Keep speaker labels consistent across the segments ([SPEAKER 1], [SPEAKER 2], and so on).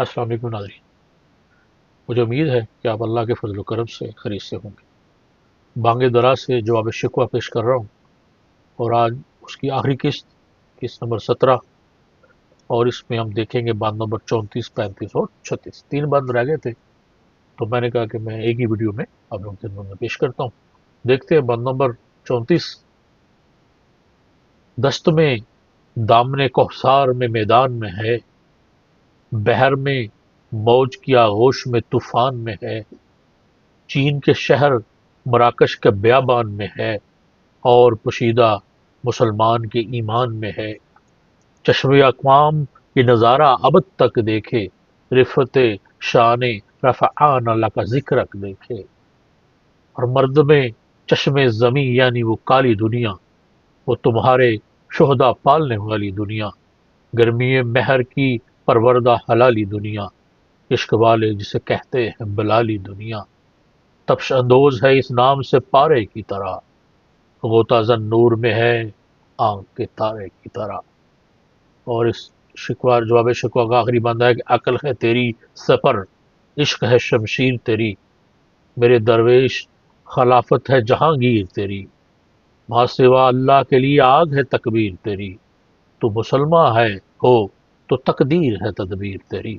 [SPEAKER 1] السلام علیکم ناظرین، مجھے امید ہے کہ آپ اللہ کے فضل و کرم سے خیریت سے ہوں گے۔ بانگ درا سے جواب شکوہ پیش کر رہا ہوں، اور آج اس کی آخری قسط نمبر 17، اور اس میں ہم دیکھیں گے بند نمبر 34، 35 اور 36۔ 3 بند رہ گئے تھے، تو میں نے کہا کہ میں ایک ہی ویڈیو میں آپ لوگوں کے خدمت میں پیش کرتا ہوں۔ دیکھتے ہیں بند نمبر 34۔ دست میں دامن کوثر میں میدان میں ہے، بحر میں موج کی آغوش میں طوفان میں ہے، چین کے شہر مراکش کے بیابان میں ہے، اور پوشیدہ مسلمان کے ایمان میں ہے۔ چشم اقوام یہ نظارہ ابد تک دیکھے، رفت شان رفعان اللہ کا ذکر دیکھے۔ اور مرد میں چشم زمیں یعنی وہ کالی دنیا، وہ تمہارے شہداء پالنے والی دنیا، گرمی مہر کی پروردہ حلالی دنیا، عشق والے جسے کہتے ہیں بلالی دنیا، تپش اندوز ہے اس نام سے پارے کی طرح، غوطہ زن نور میں ہے آنکھ کے تارے کی طرح۔ اور اس شکوہ جواب شکوہ کا آخری بندہ ہے کہ عقل ہے تیری سفر، عشق ہے شمشیر تیری، میرے درویش خلافت ہے جہانگیر تیری، ماں سوا اللہ کے لیے آگ ہے تکبیر تیری، تو مسلمان ہے ہو تو تقدیر ہے تدبیر تیری،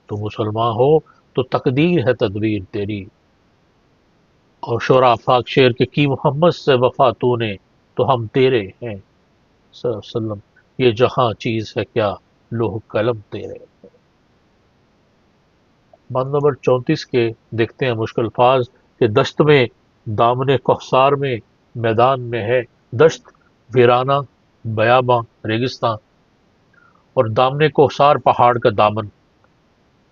[SPEAKER 1] تو مسلمان ہو تو تقدیر ہے تدبیر تیری۔ اور شعرا آفاق شعر کے کی محمد سے وفا تو نے، تو ہم تیرے ہیں صلی اللہ علیہ وسلم، یہ جہاں چیز ہے کیا لوح قلم تیرے۔ بند نمبر 34 کے دیکھتے ہیں مشکل الفاظ کہ دشت میں دامن کوثر میں میدان میں ہے، دشت ویرانہ، بیاباں ریگستان، اور دامن کوثر پہاڑ کا دامن،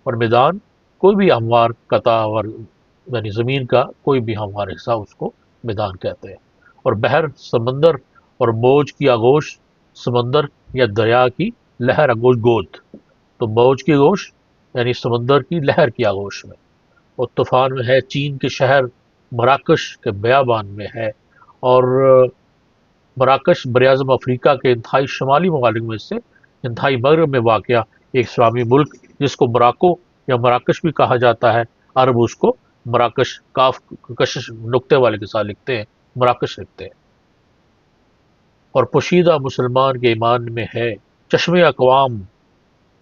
[SPEAKER 1] اور میدان کوئی بھی ہموار قطع اور یعنی زمین کا کوئی بھی ہموار حصہ اس کو میدان کہتے ہیں، اور بحر سمندر، اور موج کی آغوش سمندر یا دریا کی لہر آغوش گود، تو موج کی آغوش یعنی سمندر کی لہر کی آغوش میں، اور طوفان میں ہے چین کے شہر مراکش کے بیابان میں ہے۔ اور مراکش براعظم افریقہ کے انتہائی شمالی ممالک میں سے انتہائی مغرب میں واقع ایک اسلامی ملک، جس کو مراکو یا مراکش بھی کہا جاتا ہے۔ عرب اس کو مراکش کاف کشش نقطے والے کے ساتھ لکھتے ہیں، مراکش لکھتے ہیں۔ اور پوشیدہ مسلمان کے ایمان میں ہے، چشم اقوام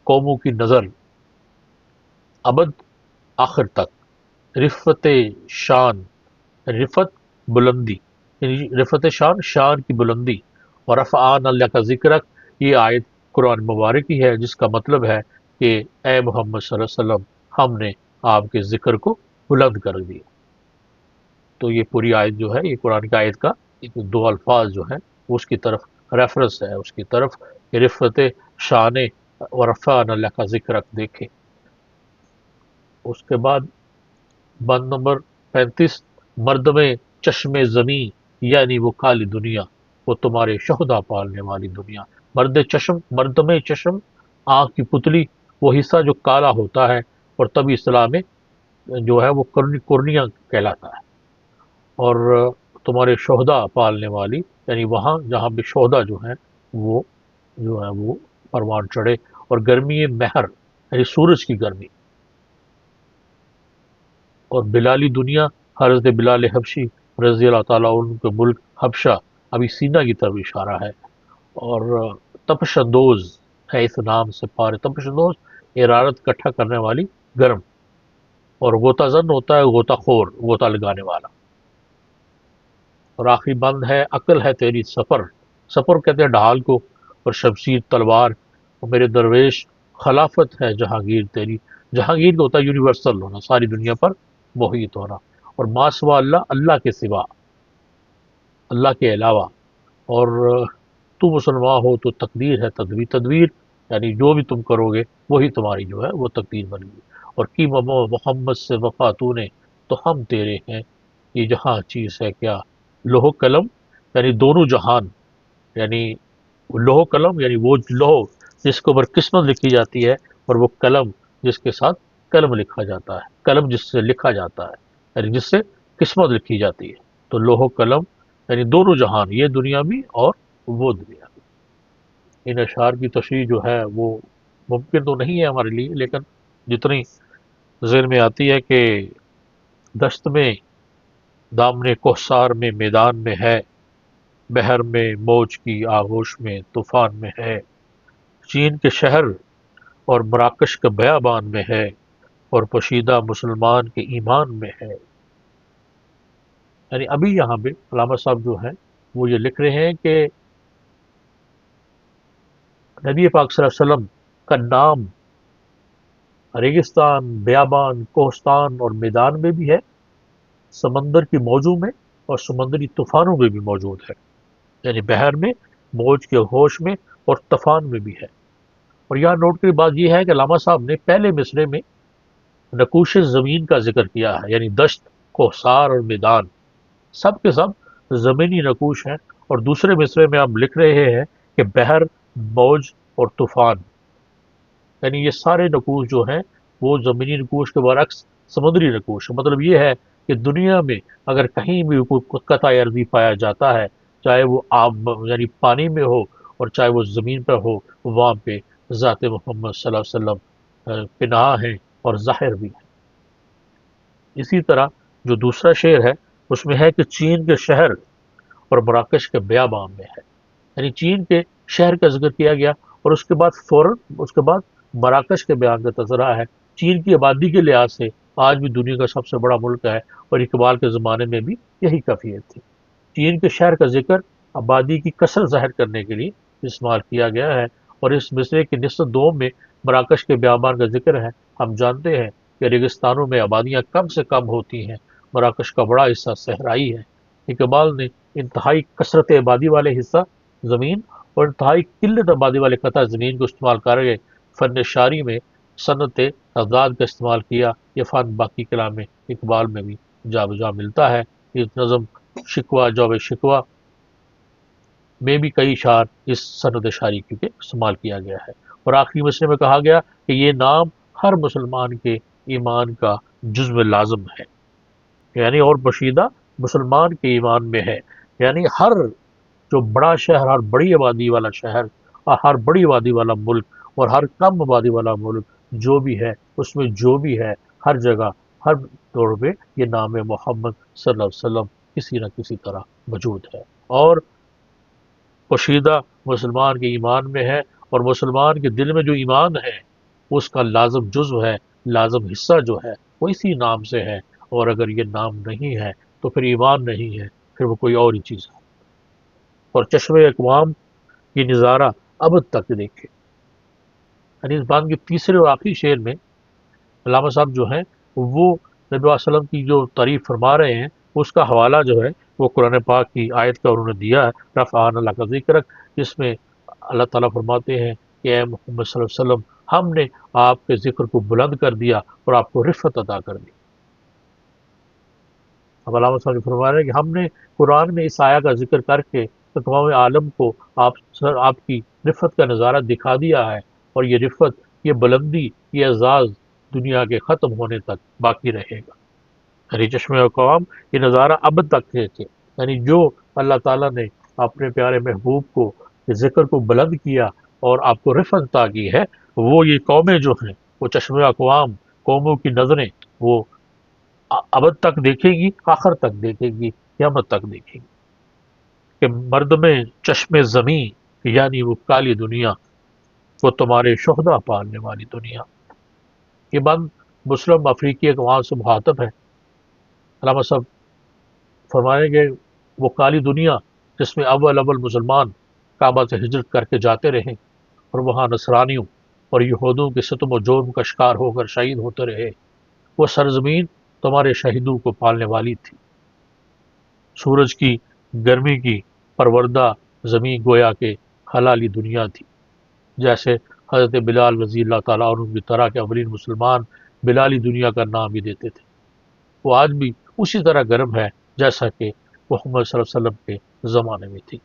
[SPEAKER 1] قوموں کی نظر ابد آخر تک، رفت شان رفت بلندی، یعنی رفت شان شان کی بلندی، اور رفعان اللہ کا ذکر۔ یہ آیت قرآن مبارک کی ہے، جس کا مطلب ہے کہ اے محمد صلی اللہ علیہ وسلم، ہم نے آپ کے ذکر کو بلند کر دیا۔ تو یہ پوری آیت جو ہے، یہ قرآن کی آیت کا دو الفاظ جو ہیں اس کی طرف ریفرنس ہے، اس کی طرف کہ رفت شان و رفعان اللہ کا ذکر دیکھیں۔ اس کے بعد بند نمبر 35، مرد میں چشم زمیں یعنی وہ کالی دنیا، وہ تمہارے شہداء پالنے والی دنیا۔ مرد میں چشم آنکھ کی پتلی، وہ حصہ جو کالا ہوتا ہے، اور تبھی اصطلاح میں جو ہے وہ قرنیہ کہلاتا ہے۔ اور تمہارے شہداء پالنے والی، یعنی وہاں جہاں بھی شہداء وہ جو ہے وہ پروان چڑھے، اور گرمی مہر یعنی سورج کی گرمی، اور بلالی دنیا حضرت بلال حبشی رضی اللہ تعالیٰ عنہ کے ملک حبشہ، ابھی سینہ کی طرف اشارہ ہے۔ اور تپش اندوز ہے اس نام سے پارے، تپش اندوز حرارت اکٹھا کرنے والی گرم، اور غوطہ زن ہوتا ہے غوطہ خور، غوطہ لگانے والا۔ اور آخری بند ہے عقل ہے تیری سفر، سفر کہتے ہیں ڈھال کو، اور شمشیر تلوار، اور میرے درویش خلافت ہے جہانگیر تیری۔ جہانگیر کا ہوتا ہے یونیورسل ہونا، ساری دنیا پر محیط ہونا، اور ما سوا اللہ، اللہ کے سوا، اللہ کے علاوہ۔ اور تو مسلمان ہو تو تقدیر ہے تدبیر، تدبیر یعنی جو بھی تم کرو گے وہی تمہاری جو ہے وہ تقدیر بنے گی۔ اور کی محمد سے وفا تو نے، تو ہم تیرے ہیں، یہ جہاں چیز ہے کیا لوح قلم، یعنی دونوں جہان، یعنی لوح قلم یعنی وہ لوح جس کے اوپر قسمت لکھی جاتی ہے، اور وہ قلم جس کے ساتھ قلم لکھا جاتا ہے، قلم جس سے لکھا جاتا ہے، یعنی جس سے قسمت لکھی جاتی ہے۔ تو لوح قلم یعنی دونوں جہان، یہ دنیا بھی اور وہ دنیا بھی۔ ان اشعار کی تشریح جو ہے وہ ممکن تو نہیں ہے ہمارے لیے، لیکن جتنی ذہن میں آتی ہے کہ دشت میں دامن کوہسار میں میدان میں ہے، بحر میں موج کی آغوش میں طوفان میں ہے، چین کے شہر اور مراکش کے بیابان میں ہے، اور پوشیدہ مسلمان کے ایمان میں ہے۔ یعنی ابھی یہاں پہ علامہ صاحب جو ہیں وہ یہ لکھ رہے ہیں کہ نبی پاک صلی اللہ علیہ وسلم کا نام ریگستان، بیابان، کوہستان اور میدان میں بھی ہے، سمندر کی موجوں میں اور سمندری طوفانوں میں بھی موجود ہے، یعنی بحر میں، موج کے ہوش میں اور طوفان میں بھی ہے۔ اور یہاں نوٹ کی بات یہ ہے کہ علامہ صاحب نے پہلے مصرے میں نقوش زمین کا ذکر کیا ہے، یعنی دشت، کوہسار اور میدان سب کے سب زمینی نقوش ہیں، اور دوسرے مصرے میں ہم لکھ رہے ہیں کہ بحر، موج اور طوفان، یعنی یہ سارے نقوش جو ہیں وہ زمینی نقوش کے برعکس سمندری نقوش ہے۔ مطلب یہ ہے کہ دنیا میں اگر کہیں بھی کوئی قطع ارضی پایا جاتا ہے، چاہے وہ آب یعنی پانی میں ہو اور چاہے وہ زمین پر ہو، وہاں پہ ذات محمد صلی اللہ علیہ وسلم پناہ ہیں اور ظاہر بھی ہیں۔ اسی طرح جو دوسرا شعر ہے اس میں ہے کہ چین کے شہر اور مراکش کے بیابان میں ہے، یعنی چین کے شہر کا ذکر کیا گیا، اور اس کے بعد فوراً اس کے بعد مراکش کے بیان کا تذکرہ ہے۔ چین کی آبادی کے لحاظ سے آج بھی دنیا کا سب سے بڑا ملک ہے، اور اقبال کے زمانے میں بھی یہی کیفیت تھی۔ چین کے شہر کا ذکر آبادی کی کثرت ظاہر کرنے کے لیے استعمال کیا گیا ہے، اور اس مصرے کی نصف دوم میں مراکش کے بیابان کا ذکر ہے۔ ہم جانتے ہیں کہ ریگستانوں میں آبادیاں کم سے کم ہوتی ہیں، مراکش کا بڑا حصہ صحرائی ہے۔ اقبال نے انتہائی کثرت آبادی والے حصہ زمین اور انتہائی قلت آبادی والے قطع زمین کو استعمال کر کے فن شاعری میں صنعت اضداد کا استعمال کیا۔ یہ فن باقی کلام اقبال میں بھی جا بجا ملتا ہے۔ اس نظم شکوہ جواب شکوہ میں بھی کئی اشعار اس صنعت شاعری کے استعمال کیا گیا ہے، اور آخری مصرے میں کہا گیا کہ یہ نام ہر مسلمان کے ایمان کا جزو لازم ہے، یعنی اور پوشیدہ مسلمان کے ایمان میں ہے، یعنی ہر جو بڑا شہر، ہر بڑی آبادی والا شہر اور ہر بڑی آبادی والا ملک اور ہر کم آبادی والا ملک جو بھی ہے، اس میں جو بھی ہے، ہر جگہ ہر طور پہ یہ نام محمد صلی اللہ علیہ وسلم کسی نہ کسی طرح موجود ہے، اور پوشیدہ مسلمان کے ایمان میں ہے، اور مسلمان کے دل میں جو ایمان ہے اس کا لازم جزو ہے، لازم حصہ جو ہے وہ اسی نام سے ہے، اور اگر یہ نام نہیں ہے تو پھر ایمان نہیں ہے، پھر وہ کوئی اور ہی چیز ہے۔ اور چشم اقوام یہ نظارہ اب تک دیکھے، یعنی اس بات کے تیسرے اور آخری شعر میں علامہ صاحب جو ہیں وہ نبی علیہ وسلم کی جو تعریف فرما رہے ہیں اس کا حوالہ جو ہے وہ قرآن پاک کی آیت کا انہوں نے دیا ہے، رفعنا اللہ کا ذکر، جس میں اللہ تعالیٰ فرماتے ہیں کہ اے محمد صلی اللہ علیہ وسلم، ہم نے آپ کے ذکر کو بلند کر دیا اور آپ کو رفعت عطا کر دی۔ اب علامہ صاحب فرما رہے ہیں کہ ہم نے قرآن میں اس آیا کا ذکر کر کے تمام عالم کو آپ کی رفعت کا نظارہ دکھا دیا ہے، اور یہ رفعت، یہ بلندی، یہ اعزاز دنیا کے ختم ہونے تک باقی رہے گا۔ یعنی چشم اقوام یہ نظارہ اب تک ہے کہ یعنی جو اللہ تعالیٰ نے اپنے پیارے محبوب کو ذکر کو بلند کیا اور آپ کو رفعت عطا کی ہے، وہ یہ قومیں جو ہیں وہ چشم اقوام، قوموں کی نظریں وہ ابد تک دیکھے گی، آخر تک دیکھے گی، قیامت تک دیکھے گی کہ مرد میں چشم زمیں، یعنی وہ کالی دنیا، وہ تمہارے شہداء پالنے والی دنیا۔ یہ بند مسلم افریقی اقوام سے مخاطب ہے۔ علامہ صاحب فرمائیں گے وہ کالی دنیا جس میں اول اول مسلمان کعبہ سے ہجرت کر کے جاتے رہے، اور وہاں نصرانیوں اور یہودوں کے ستم و جرم کا شکار ہو کر شہید ہوتے رہے، وہ سرزمین تمہارے شہیدوں کو پالنے والی تھی۔ سورج کی گرمی کی پروردہ زمین گویا کے حلالی دنیا تھی، جیسے حضرت بلال رضی اللہ تعالیٰ عنہ کی طرح کے اولین مسلمان بلالی دنیا کا نام بھی دیتے تھے۔ وہ آج بھی اسی طرح گرم ہے جیسا کہ محمد صلی اللہ علیہ وسلم کے زمانے میں تھی،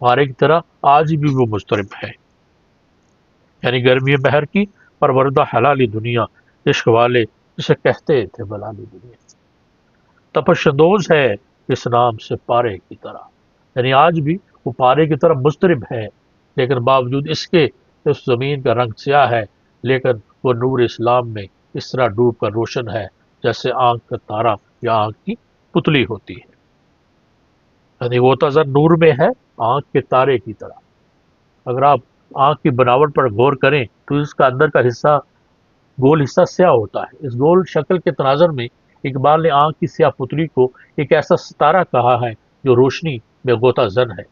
[SPEAKER 1] اور ایک طرح آج بھی وہ مضطرب ہے، یعنی گرمی بہر کی پروردہ حلالی دنیا، عشق والے جسے کہتے تھے بلالی دنیا، تپش اندوز ہے اس نام سے پارے کی طرح، یعنی آج بھی وہ پارے کی طرح مضطرب ہے، لیکن باوجود اس کے اس زمین کا رنگ سیاہ ہے، لیکن وہ نور اسلام میں اس طرح ڈوب کر روشن ہے جیسے آنکھ کا تارا یا آنکھ کی پتلی ہوتی ہے. یعنی وہ تذر نور میں ہے آنکھ کے تارے کی طرح. اگر آپ آنکھ کی بناوٹ پر غور کریں تو اس کا اندر کا حصہ گول حصہ سیاہ ہوتا ہے. اس گول شکل کے تناظر میں اقبال نے آنکھ کی سیاہ پتلی کو ایک ایسا ستارہ کہا ہے جو روشنی میں غوطہ زن ہے.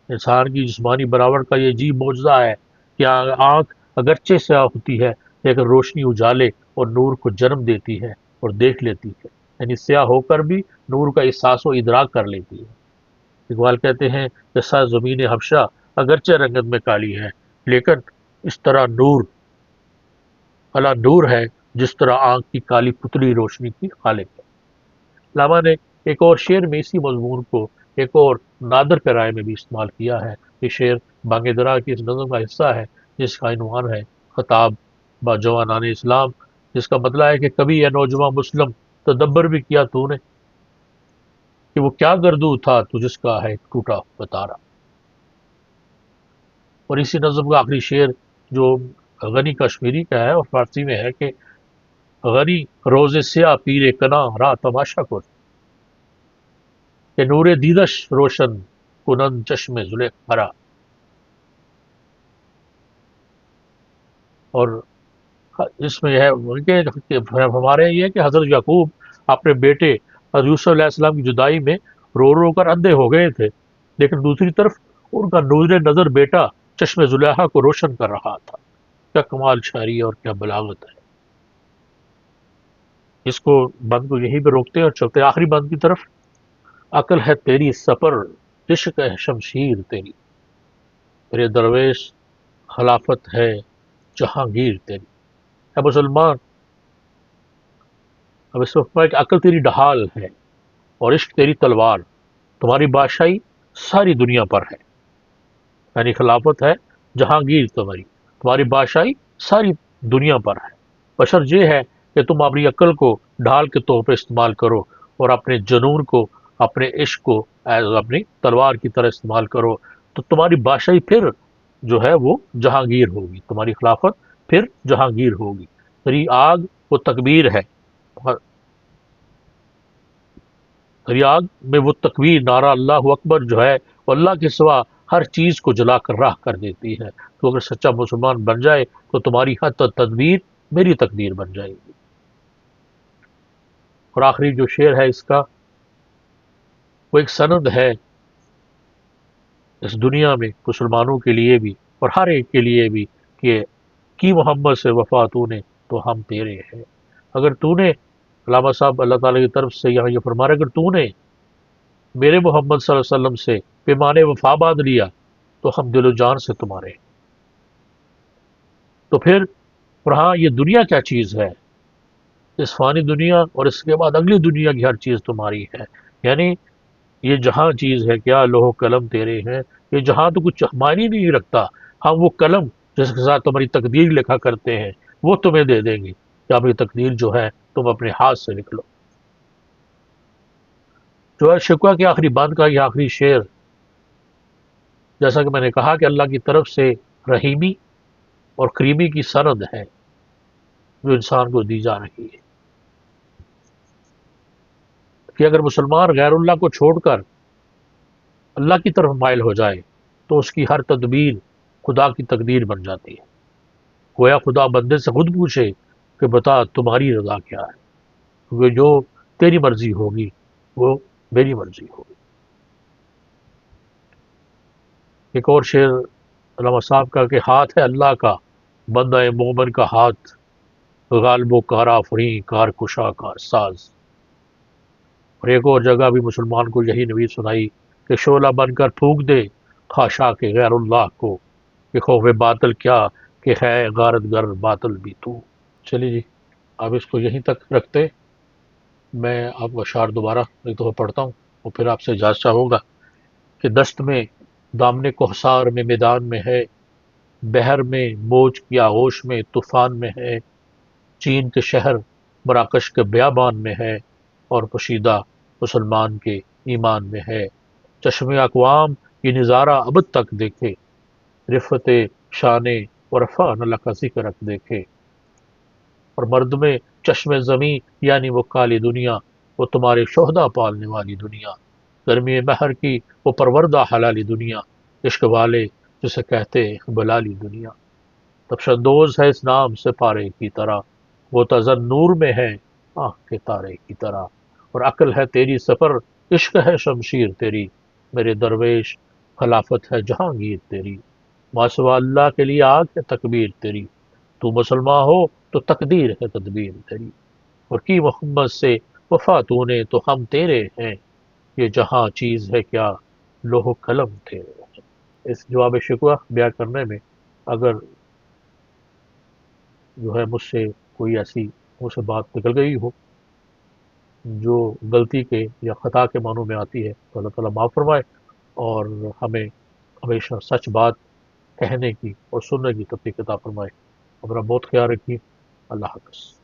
[SPEAKER 1] انسان کی جسمانی بناوٹ کا یہ عجیب معجزہ ہے کہ آنکھ اگرچہ سیاہ ہوتی ہے لیکن روشنی اجالے اور نور کو جنم دیتی ہے اور دیکھ لیتی ہے. یعنی سیاہ ہو کر بھی نور کا احساس و ادراک کر لیتی ہے. اقبال کہتے ہیں کہ زمین حبشہ اگرچہ رنگت میں کالی ہے لیکن اس طرح نور اللہ نور ہے جس طرح آنکھ کی کالی پتلی روشنی کی خالق ہے. علامہ نے ایک اور شعر میں اسی مضمون کو ایک اور نادر پیرائے میں بھی استعمال کیا ہے. یہ شعر بانگ درا کی اس نظم کا حصہ ہے جس کا عنوان ہے خطاب با جوانان اسلام، جس کا مطلب ہے کہ کبھی یہ نوجوان مسلم تدبر بھی کیا تو نے کہ وہ کیا گردو تھا تو جس کا ہے ٹوٹا بتارا. اور اسی نظم کا آخری شعر جو غنی کشمیری کا ہے اور فارسی میں ہے کہ غنی روز سیاہ پیر کنا را تماشا کن کہ نور دیدش روشن کنن چشم زلیخا. اور اس میں ہے کہ ہمارے یہ کہ حضرت یعقوب اپنے بیٹے حضرت یوسف علیہ السلام کی جدائی میں رو رو کر اندھے ہو گئے تھے، لیکن دوسری طرف ان کا نور نظر بیٹا چشم زلیخا کو روشن کر رہا تھا. کیا کمال شاعری ہے اور کیا بلاغت ہے. اس کو بند کو یہیں پہ روکتے ہیں اور چلتے آخری بند کی طرف. عقل ہے تیری سفر عشق ہے شمشیر تیری، میرے درویش خلافت ہے جہانگیر تیری. اے مسلمان، اب اس وقت کہ عقل تیری ڈھال ہے اور عشق تیری تلوار، تمہاری بادشاہی ساری دنیا پر ہے. یعنی خلافت ہے جہانگیر تمہاری بادشاہی ساری دنیا پر ہے. بشرط یہ ہے کہ تم اپنی عقل کو ڈھال کے طور پہ استعمال کرو اور اپنے جنون کو، اپنے عشق کو اپنی تلوار کی طرح استعمال کرو، تو تمہاری بادشاہی پھر جو ہے وہ جہانگیر ہوگی، تمہاری خلافت پھر جہانگیر ہوگی. تیری آگ وہ تکبیر ہے، تیری آگ میں وہ تکبیر نعرہ اللہ اکبر جو ہے وہ اللہ کے سوا ہر چیز کو جلا کر راہ کر دیتی ہے. تو اگر سچا مسلمان بن جائے تو تمہاری ہر تدبیر میری تقدیر بن جائے گی. اور آخری جو شعر ہے اس کا وہ ایک سند ہے اس دنیا میں مسلمانوں کے لیے بھی اور ہر ایک کے لیے بھی کہ کی محمد سے وفا تو نے تو ہم تیرے ہیں. اگر تو نے علامہ صاحب اللہ تعالیٰ کی طرف سے یہاں یہ فرما رہے اگر تو نے میرے محمد صلی اللہ علیہ وسلم سے پیمانے وفا باندھ لیا تو ہم دل و جان سے تمہارے. تو پھر اور ہاں یہ دنیا کیا چیز ہے، اس فانی دنیا اور اس کے بعد اگلی دنیا کی ہر چیز تمہاری ہے. یعنی یہ جہاں چیز ہے کیا لوح و قلم تیرے ہیں، یہ جہاں تو کچھ معنی نہیں رکھتا. ہم وہ قلم جس کے ساتھ تمہاری تقدیر لکھا کرتے ہیں وہ تمہیں دے دیں گے کہ اپنی تقدیر جو ہے تم اپنے ہاتھ سے لکھ لو. جو ہے شکوہ کے آخری بند کا یہ آخری شعر، جیسا کہ میں نے کہا کہ اللہ کی طرف سے رحیمی اور کریمی کی سند ہے جو انسان کو دی جا رہی ہے کہ اگر مسلمان غیر اللہ کو چھوڑ کر اللہ کی طرف مائل ہو جائے تو اس کی ہر تدبیر خدا کی تقدیر بن جاتی ہے. گویا خدا بندے سے خود پوچھے کہ بتا تمہاری رضا کیا ہے، کیونکہ جو تیری مرضی ہوگی وہ میری مرضی ہوگی. ایک اور شعر علامہ صاحب کا کہ ہاتھ ہے اللہ کا بندہ مومن کا ہاتھ، غالب و کار آفریں کار کشا کار ساز. اور ایک اور جگہ بھی مسلمان کو یہی نوید سنائی کہ شعلہ بن کر پھونک دے خاشاک کے غیر اللہ کو، کہ خوف باطل کیا کہ ہے غارت گر باطل بھی تو. چلیے جی اب اس کو یہیں تک رکھتے. میں آپ کا اشعار دوبارہ ایک دفعہ پڑھتا ہوں اور پھر آپ سے اجازت چاہوں گا کہ دست میں دامن کوہسار میں میدان میں ہے، بحر میں موج کی آغوش میں طوفان میں ہے، چین کے شہر مراکش کے بیابان میں ہے اور پوشیدہ مسلمان کے ایمان میں ہے. چشم اقوام یہ نظارہ ابد تک دیکھے، رفت شان و رفع نہ کا ذکر رکھ دیکھے. اور مرد میں چشم زمیں یعنی وہ کالی دنیا، وہ تمہارے شہداء پالنے والی دنیا، گرمی مہر کی وہ پروردہ حلالی دنیا، عشق والے جسے کہتے ہیں بلالی دنیا، تبشندوز ہے اس نام سے پارے کی طرح، وہ تزن نور میں ہے آنکھ کے تارے کی طرح، اور عقل ہے تیری سفر، عشق ہے شمشیر تیری، میرے درویش خلافت ہے جہانگیر تیری، ماسوا اللہ کے لیے آگ ہے تکبیر تیری، تو مسلمان ہو تو تقدیر ہے تدبیر تیری، اور کی محمد سے وفا تو نے تو ہم تیرے ہیں، یہ جہاں چیز ہے کیا لوح و قلم تیرے ہیں۔ اس جواب شکوہ بیان کرنے میں اگر جو ہے مجھ سے کوئی ایسی مجھ سے بات نکل گئی ہو جو غلطی کے یا خطا کے معنوں میں آتی ہے تو اللہ تعالیٰ معاف فرمائے، اور ہمیں ہمیشہ سچ بات کہنے کی اور سننے کی توفیق عطا فرمائے۔ اپنا بہت خیال رکھیے۔ اللہ حافظ۔